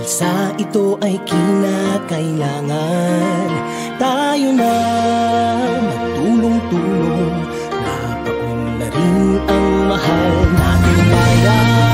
Sa ito ay kinakailangan tayo na magtulong-tulong. Napaon na rin ang mahal nating bayan.